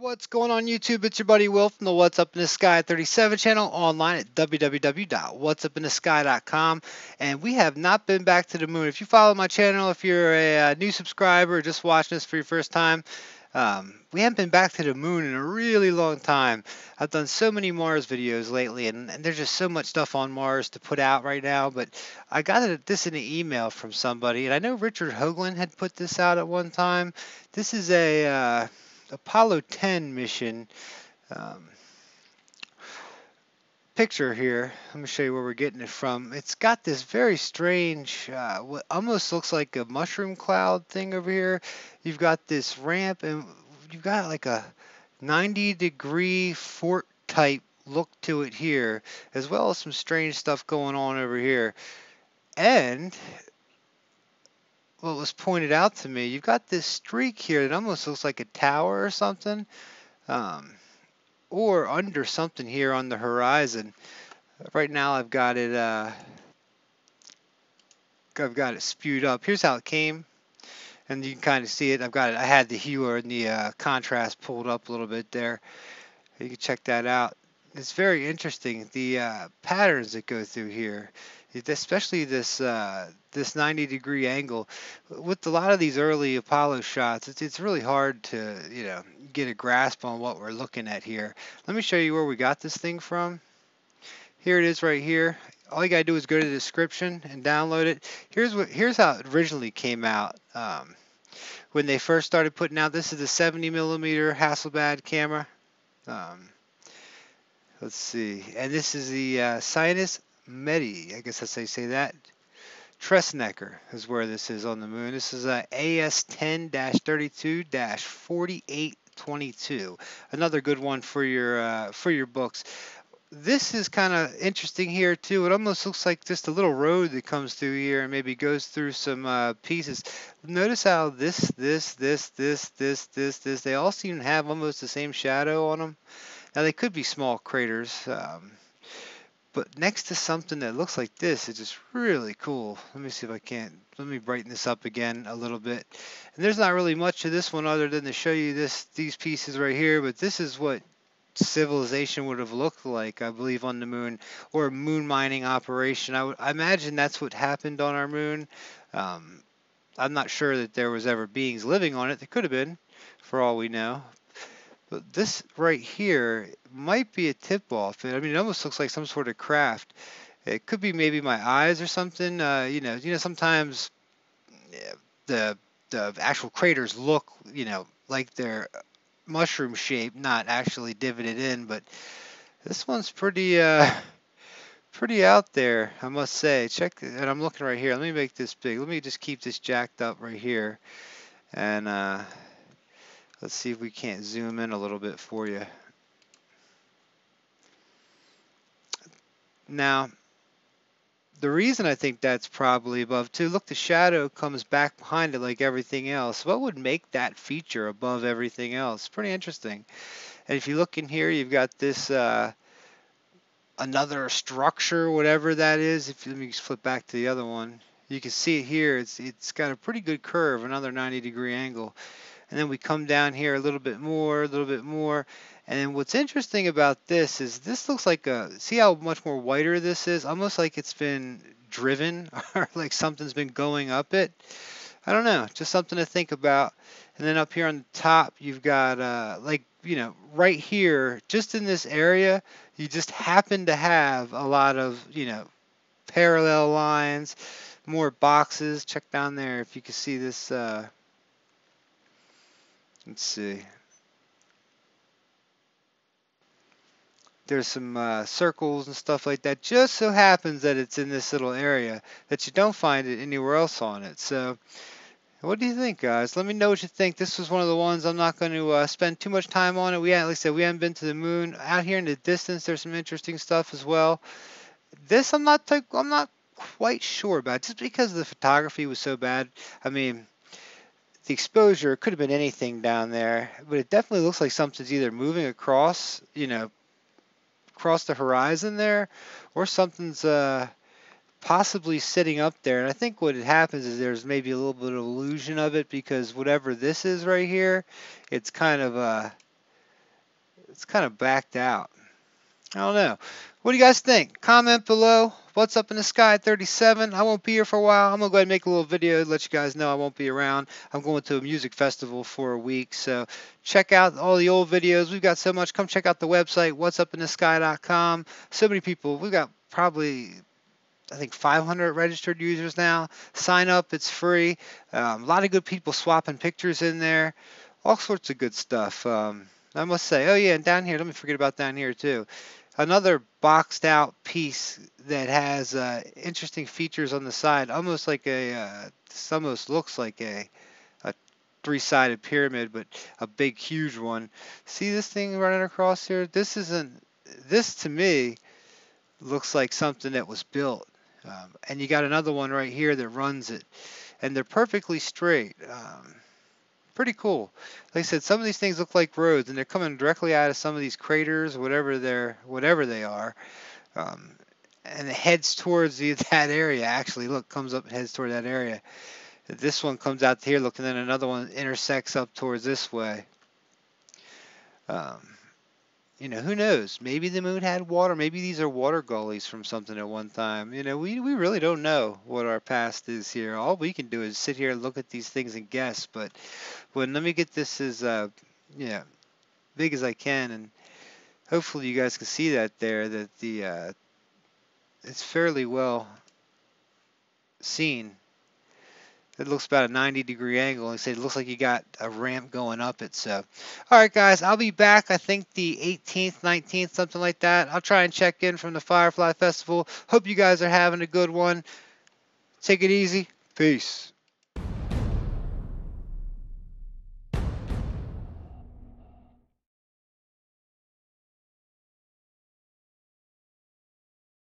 What's going on YouTube? It's your buddy Will from the What's Up in the Sky 37 channel, online at www.whatsupinthesky.com. And we have not been back to the moon. If you follow my channel, if you're a new subscriber or just watching this for your first time, we haven't been back to the moon in a really long time. I've done so many Mars videos lately, and there's just so much stuff on Mars to put out right now. But I got this in an email from somebody, and I know Richard Hoagland had put this out at one time. This is a Apollo 10 mission um, picture here. Let me show you where we're getting it from. It's got this very strange, what almost looks like a mushroom cloud thing over here. You've got this ramp, and you've got like a 90-degree fort type look to it here, as well as some strange stuff going on over here. And what was pointed out to me, you've got this streak here that almost looks like a tower or something. Um, or under something here on the horizon. Right now I've got it spewed up. Here's how it came, and you can kind of see it. I had the hue and the contrast pulled up a little bit there. You can check that out. It's very interesting, the patterns that go through here, especially this 90-degree angle. With a lot of these early Apollo shots, it's really hard to get a grasp on what we're looking at here. Let me show you where we got this thing from. Here it is right here. All you gotta do is go to the description and download it. Here's how it originally came out. When they first started putting out, this is the 70mm Hasselblad camera. Let's see, and this is the Sinus Medi, I guess that's how you say that. Tresnecker is where this is on the moon. This is a AS10-32-4822. Another good one for your books. This is kind of interesting here too. It almost looks like just a little road that comes through here and maybe goes through some pieces. Notice how this, they all seem to have almost the same shadow on them. Now they could be small craters, but next to something that looks like this, it's just really cool. Let me see if I can't. Let me brighten this up again a little bit. And there's not really much to this one other than to show you these pieces right here. But this is what civilization would have looked like, I believe, on the moon, or a moon mining operation. I imagine that's what happened on our moon. I'm not sure that there was ever beings living on it. There could have been, for all we know. But this right here might be a tip-off. I mean, it almost looks like some sort of craft. It could be maybe my eyes or something. Sometimes the actual craters look, like they're mushroom shaped, not actually divoted in. But this one's pretty out there, I must say. And I'm looking right here. Let me make this big. Let me just keep this jacked up right here, and let's see if we can't zoom in a little bit for you. Now, the reason I think that's probably above too, look, the shadow comes back behind it like everything else. What would make that feature above everything else? Pretty interesting. And if you look in here, you've got this another structure, whatever that is. Let me just flip back to the other one. You can see it here. It's got a pretty good curve, another 90-degree angle. And then we come down here a little bit more, and then what's interesting about this is this looks like see how much more whiter this is? Almost like it's been driven, or like something's been going up it. I don't know, just something to think about. And then up here on the top, you've got right here, just in this area, you just happen to have a lot of, parallel lines, more boxes. Check down there if you can see this. Let's see. There's some circles and stuff like that. Just so happens that it's in this little area that you don't find it anywhere else on it. So what do you think, guys? Let me know what you think. This was one of the ones I'm not going to spend too much time on it. Like I said, we haven't been to the moon. Out here in the distance, there's some interesting stuff as well. This I'm not quite sure about, just because the photography was so bad. I mean, the exposure could have been anything down there, but it definitely looks like something's either moving across, across the horizon there, or something's possibly sitting up there. And I think what happens is there's maybe a little bit of illusion of it, because whatever this is right here, it's kind of it's kind of backed out. I don't know. What do you guys think? Comment below. What's up in the sky 37? I won't be here for a while. I'm going to go ahead and make a little video to let you guys know I won't be around. I'm going to a music festival for a week. So check out all the old videos. We've got so much. Come check out the website, whatsupinthesky.com. So many people. We've got probably, I think, 500 registered users now. Sign up. It's free. A lot of good people swapping pictures in there. All sorts of good stuff. I must say, oh yeah, and down here, let me forget about down here too. Another boxed out piece that has interesting features on the side, almost like this almost looks like a three-sided pyramid, but a big, huge one. See this thing running across here? This to me looks like something that was built. And you got another one right here that runs it, and they're perfectly straight. Pretty cool. Like I said, some of these things look like roads, and they're coming directly out of some of these craters, whatever they are, and it heads towards that area. Actually, look, comes up and heads toward that area. This one comes out here, look, and then another one intersects up towards this way. You know, who knows? Maybe the moon had water. Maybe these are water gullies from something at one time. You know, we really don't know what our past is here. All we can do is sit here and look at these things and guess. But let me get this as big as I can, and hopefully you guys can see that there. That the it's fairly well seen. It looks about a 90-degree angle. Like I said, it looks like you got a ramp going up it. So, all right, guys, I'll be back. I think the 18th, 19th, something like that. I'll try and check in from the Firefly Festival. Hope you guys are having a good one. Take it easy. Peace.